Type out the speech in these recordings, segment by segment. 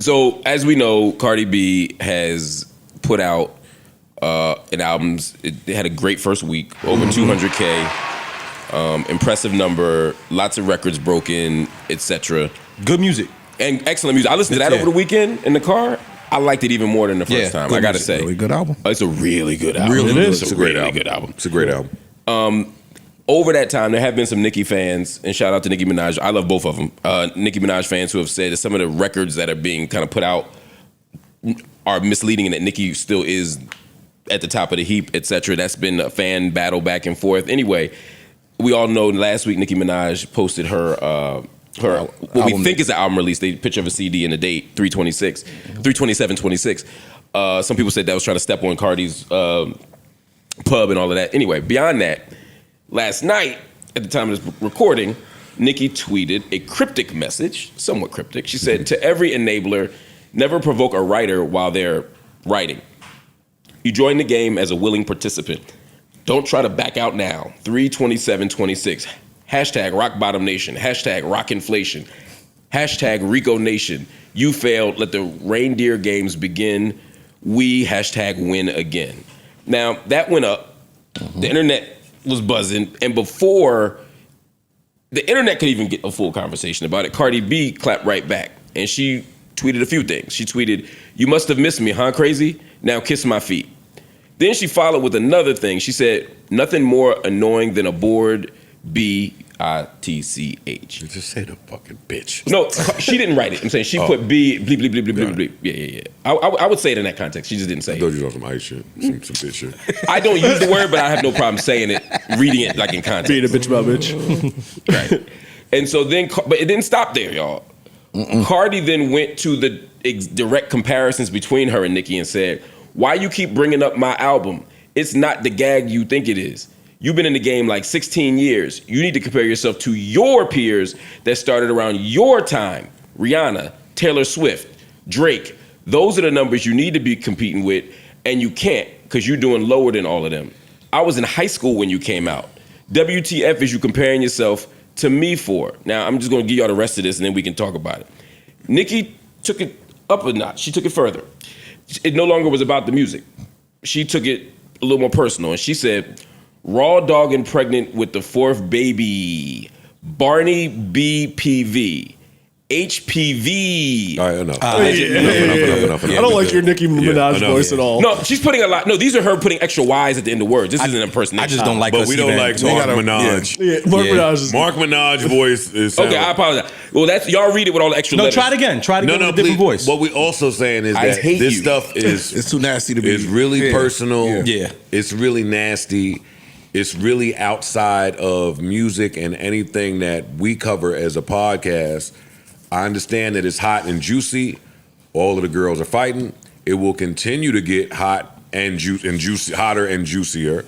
So as we know, Cardi B has put out an album. It had a great first week, over 200K, impressive number, lots of records broken, etc. Good music. And excellent music. I listened to that over the weekend in the car. I liked it even more than the first time. I gotta say, really good album. It's a really good album. Really, it is. it's a great really album. good album. It's a great album. Over that time, there have been some Nicki fans, and shout out to Nicki Minaj. I love both of them. Nicki Minaj fans who have said that some of the records that are being kind of put out are misleading, and that Nicki still is at the top of the heap, etc. That's been a fan battle back and forth. Anyway, we all know last week Nicki Minaj posted her what we think is an album release. They picture of a CD and a date, 3/27/26. Some people said that was trying to step on Cardi's pub and all of that. Anyway, beyond that, last night at the time of this recording, Nicki tweeted a cryptic message, somewhat cryptic. She said, "To every enabler, never provoke a writer while they're writing. You join the game as a willing participant. Don't try to back out now. 3/27/26. Hashtag Rock Bottom Nation. Hashtag Rock Inflation. Hashtag Rico Nation. You failed. Let the reindeer games begin. We hashtag win again." Now, that went up. The internet was buzzing. And before the internet could even get a full conversation about it, Cardi B clapped right back. And she tweeted a few things. She tweeted, "You must have missed me, huh, crazy? Now kiss my feet." Then she followed with another thing. She said, "Nothing more annoying than a bored B-I-T-C-H." You just say the fucking bitch. No, she didn't write it. I'm saying she put B, bleep, bleep, bleep, bleep, bleep, bleep. Yeah. I would say it in that context. She just didn't say I it. thought you were some ice shit, some bitch shit. I don't use the word, but I have no problem saying it, reading it like in context. Being a bitch about bitch. Right. And so then, but it didn't stop there, y'all. Cardi then went to the direct comparisons between her and Nicki and said, "Why you keep bringing up my album? It's not the gag you think it is. You've been in the game like 16 years. You need to compare yourself to your peers that started around your time. Rihanna, Taylor Swift, Drake. Those are the numbers you need to be competing with, and you can't because you're doing lower than all of them. I was in high school when you came out. WTF is you comparing yourself to me for?" Now, I'm just going to give y'all the rest of this, and then we can talk about it. Nicki took it up a notch. She took it further. It no longer was about the music. She took it a little more personal, and she said, "Raw dog and pregnant with the fourth baby. Barney BPV. HPV." All right, enough. Enough. I don't like your Nicki Minaj voice at all. No, she's putting a lot. No, these are her putting extra Y's at the end of words. This isn't an impersonation. I just don't like But us we don't even like talking. Mark Minaj. Minaj is... Mark Minaj voice is Okay, I apologize. Well, that's y'all read it with all the extra No, letters. try it again. Try it again with a different voice. What we also saying is I that hate this you. stuff is It's too nasty to be. It's really personal. Yeah. It's really nasty. It's really outside of music and anything that we cover as a podcast. I understand that it's hot and juicy. All of the girls are fighting. It will continue to get hot and juicy, hotter and juicier.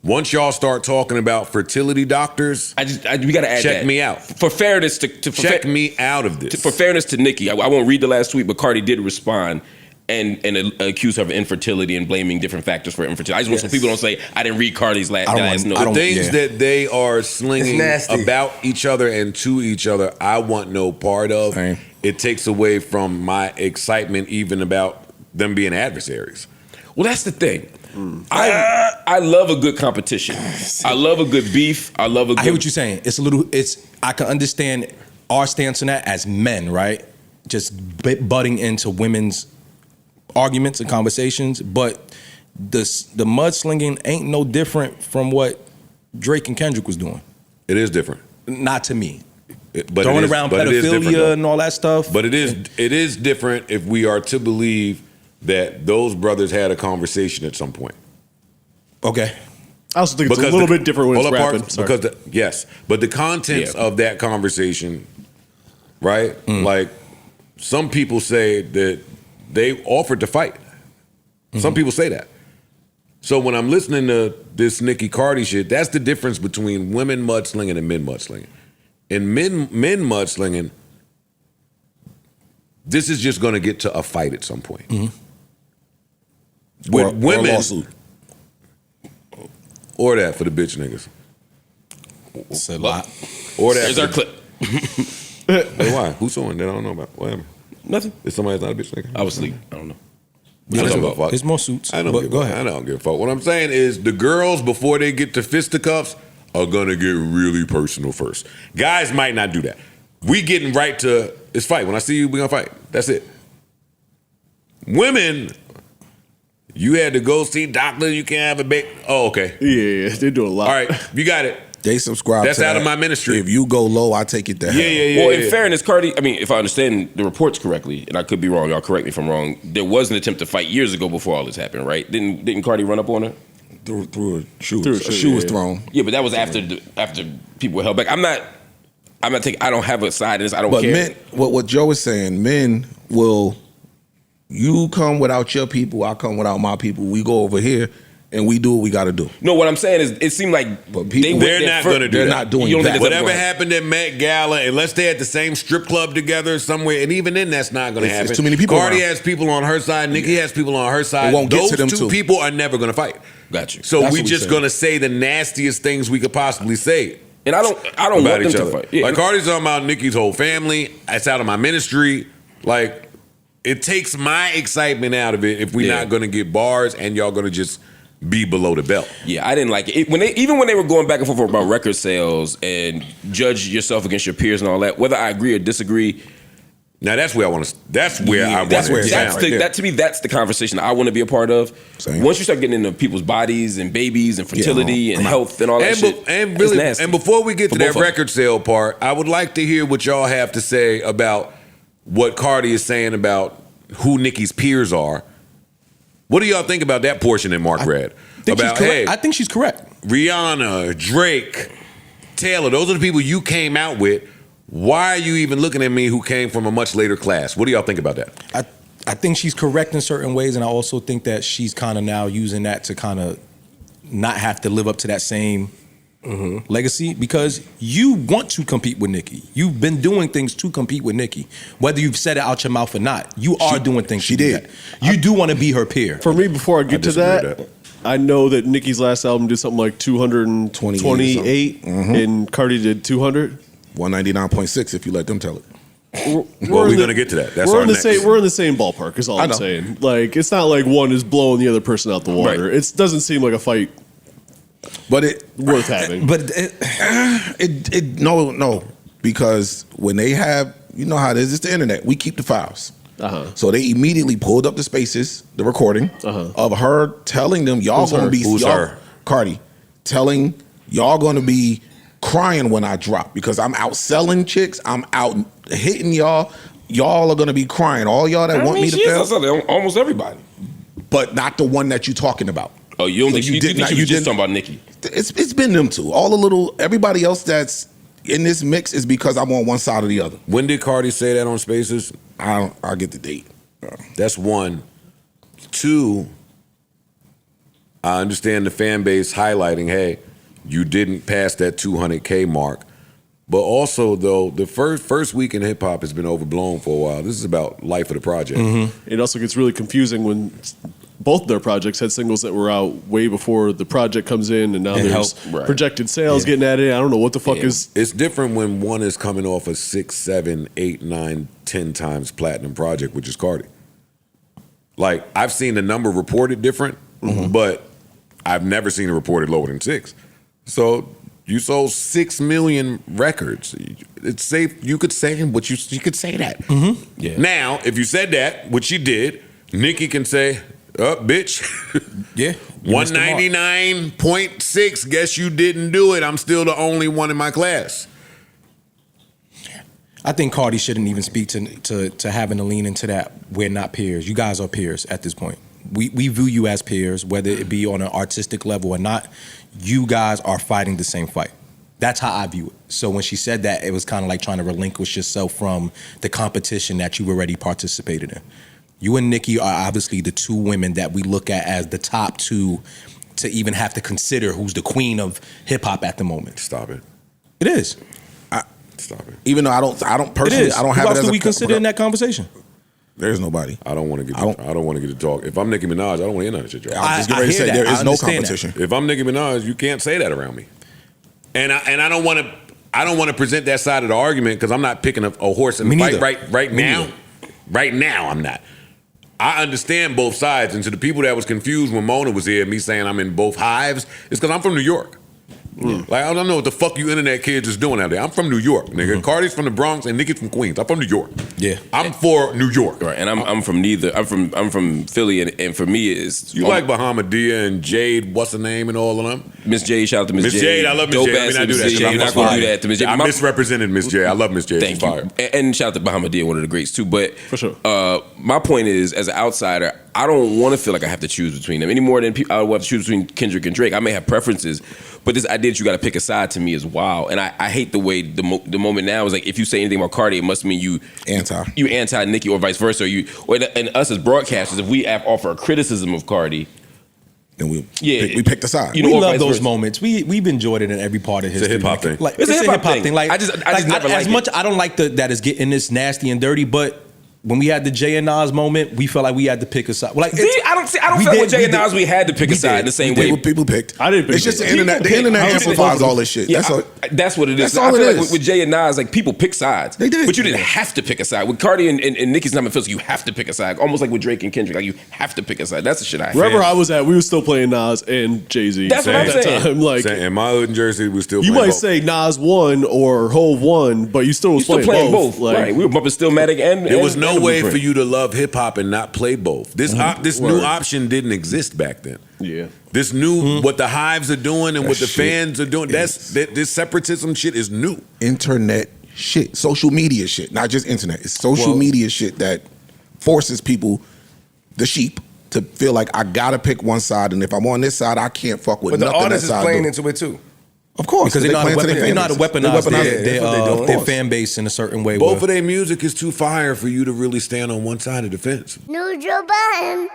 Once y'all start talking about fertility doctors, we got to add check that. me out. For fairness to Check me out of this. For fairness to Nicki, I won't read the last tweet, but Cardi did respond and accuse her of infertility and blaming different factors for infertility. I just want some people don't say I didn't read Cardi's last note. The things that they are slinging about each other and to each other, I want no part of. Same. It takes away from my excitement even about them being adversaries. Well, that's the thing. I love a good competition. I love a good beef. I love a good... I hear what you're saying. I can understand our stance on that as men, right? Just butting into women's arguments and conversations, but the mudslinging ain't no different from what Drake and Kendrick was doing. It is different. Not to me. Throwing around pedophilia and all that stuff. But it is different if we are to believe that those brothers had a conversation at some point. Okay. I also think it's a little bit different when it's rapping. Because but the contents of that conversation, right? Like some people say that they offered to fight. Some people say that. So when I'm listening to this Nicki Cardi shit, that's the difference between women mudslinging and men mudslinging. In men mudslinging, this is just going to get to a fight at some point. With women, or a lawsuit. Or that for the bitch niggas. It's a lot. Or that. There's our clip. Hey, why? Who's on that I don't know about? Whatever. Nothing. Is somebody's not a bitch nigga? I was asleep. I don't know. I don't give a fuck. There's more suits. I don't but give go a, ahead. I don't give a fuck. What I'm saying is the girls, before they get to fisticuffs, are gonna get really personal first. Guys might not do that. We getting right to it's fight. When I see you, we gonna fight. That's it. Women, you had to go see doctor. You can't have a baby. Oh, okay. Yeah, they do a lot. All right, you got it. They subscribe. That's to out that. of my ministry. If you go low, I take it to hell. Yeah. Well, in fairness, Cardi, I mean, if I understand the reports correctly, and I could be wrong, y'all correct me if I'm wrong, there was an attempt to fight years ago before all this happened, right? Didn't Cardi run up on her? Through a shoe. Through a A shoe, shoe was yeah. thrown. Yeah, but that was after people were held back. I'm not taking. I don't have a side in this. I don't But care. men, what Joe is saying, men will. You come without your people, I come without my people. We go over here and we do what we got to do. No, what I'm saying is, it seemed like But people- went They're there not fir- gonna do They're that. not doing You don't think that. that's Whatever going- happened at Met Gala, unless they at the same strip club together somewhere, and even then, that's not going to It's happen. too many people Cardi around. has people on her side. Nicki has people on her side. It won't get Those to them two too. people are never going to fight. Got you. So That's we what we just saying. going to say the nastiest things we could possibly say And I don't about want them each to other. fight. Yeah, Like Cardi's talking about Nicki's whole family. It's out of my ministry. Like it takes my excitement out of it if we're Yeah. not going to get bars and y'all going to just be below the belt. Yeah, I didn't like it. When they were going back and forth about record sales and judge yourself against your peers and all that, whether I agree or disagree. Now that's where I want to. That's where I want That's to. where sound. that to me, that's the conversation I want to be a part of. Same. Once you start getting into people's bodies and babies and fertility and health and all that And, shit, and it's really, nasty. and before we get For to that both of them. record sale part, I would like to hear what y'all have to say about what Cardi is saying about who Nicki's peers are. What do y'all think about that portion that Mark read? About hey, I think she's correct. Rihanna, Drake, Taylor, those are the people you came out with. Why are you even looking at me who came from a much later class? What do y'all think about that? I think she's correct in certain ways, and I also think that she's kind of now using that to kind of not have to live up to that same legacy, because you want to compete with Nicki. You've been doing things to compete with Nicki, whether you've said it out your mouth or not. You are doing things. she to do did. that. You do want to be her peer. For me, before I get to disagree with that, I know that Nicki's last album did something like 228, and Cardi did 200. 199.6 if you let them tell it. Well, we're going to get to that. That's we're our in the next. same. We're in the same ballpark. Is all I'm know. saying. Like it's not like one is blowing the other person out the water. Right. It doesn't seem like a fight But it worth having. But no, because when they have, you know how it is, it's the internet. We keep the files. So they immediately pulled up the spaces, the recording of her telling them, y'all Who's gonna her? be Who's y'all- her? Cardi telling y'all gonna be crying when I drop because I'm out selling chicks, I'm out hitting y'all. Y'all are gonna be crying. All y'all that want me to she is fail, outside of almost everybody. but not the one that you're talking about. Oh, you don't So think you did think not- she you was just didn't- talking about Nicki? It's been them two. All the little everybody else that's in this mix is because I'm on one side or the other. When did Cardi say that on Spaces? I'll get the date. That's one. Two, I understand the fan base highlighting, hey, you didn't pass that 200K mark. But also, though, the first week in hip hop has been overblown for a while. This is about life of the project. It also gets really confusing when both of their projects had singles that were out way before the project comes in, and now And there's help, right. projected sales getting added. I don't know what the fuck is. It's different when one is coming off a 6, 7, 8, 9, 10 times platinum project, which is Cardi. Like, I've seen the number reported different, but I've never seen it reported lower than 6. So you sold 6 million records. It's safe. You could say what you could say that. Yeah. Now, if you said that, which she did, Nicki can say, bitch. yeah, you missed the mark. 199.6. Guess you didn't do it. I'm still the only one in my class. I think Cardi shouldn't even speak to having to lean into that. We're not peers. You guys are peers at this point. We view you as peers, whether it be on an artistic level or not. You guys are fighting the same fight. That's how I view it. So when she said that, it was kind of like trying to relinquish yourself from the competition that you already participated in. You and Nicki are obviously the two women that we look at as the top two to even have to consider who's the queen of hip hop at the moment. Stop it. It is. Stop it. Even though I don't It personally, is. I don't Who have else it as do a we consider in that conversation? There's nobody. I don't want to get. I I don't want to get to talk. If I'm Nicki Minaj, I don't want to hear none of that shit, y'all. I was just I getting ready to hear say that. there is I no understand competition. If I'm Nicki Minaj, you can't say that around me. And I don't want to. I don't want to present that side of the argument because I'm not picking a horse in Me the fight neither. right Me now. neither. Right now, I'm not. I understand both sides, and to the people that was confused when Mona was here, me saying I'm in both hives, it's because I'm from New York. Like, I don't know what the fuck you internet kids is doing out there. I'm from New York, nigga. Cardi's from the Bronx and Nicki's from Queens. I'm from New York. Yeah. I'm for New York. Right, and I'm from neither. I'm from Philly, and for me it's You like Bahamadia and Jade, what's her name, and all of them? Miss J. Shout out to Miss J. Miss Jade, I love Miss Jade. I mean, I do that shit. You're not gonna do that to Miss J. I misrepresented Miss J. I love Miss J. Thank She's you. fire. And shout out to Bahamadia, one of the greats too. But For sure. My point is, as an outsider, I don't want to feel like I have to choose between them any more than I would have to choose between Kendrick and Drake. I may have preferences, but this idea that you got to pick a side to me is wild. And I hate the way the moment now is like, if you say anything about Cardi, it must mean you anti Nicki or vice versa. And us as broadcasters, if we offer a criticism of Cardi, and we picked a side. We love those moments. We've enjoyed it in every part of history. It's a hip hop thing. Like, It's a hip hop thing. Like, I just never as like much it. I don't like that it's getting this nasty and dirty, but when we had the Jay and Nas moment, we felt like we had to pick a side. Like, I don't feel like with Jay and Nas we had to pick a side in the same way. What people picked. I didn't pick It's just it. the internet. The internet amplifies all this shit. Yeah, that's what it is. That's all I feel it like is. with Jay and Nas, like people pick sides. They did. But you didn't have to pick a side. With Cardi and Nicki's not, it feels like you have to pick a side. Almost like with Drake and Kendrick, like you have to pick a side. That's the shit I hate. Wherever I was at, we were still playing Nas and Jay-Z. That's what I'm at that saying. time. Like, In my hood in Jersey, we still you playing might both. say Nas won or Hove won, but you still was You're still playing both. Like, Right. We were bumping Stillmatic and There was no and way Blueprint. for you to love hip hop and not play both. This new option didn't exist back then. Yeah. This new what the hives are doing and That what the shit fans are doing. This separatism shit is new. Internet shit, social media shit, not just internet. It's social media shit that forces people, the sheep, to feel like I gotta pick one side, and if I'm on this side, I can't fuck with But the nothing that artist is side playing do. into it too. Of course, because they know how to weaponize that's what they do. their fan base in a certain way. Both of their music is too fire for you to really stand on one side of the fence. Neutral button.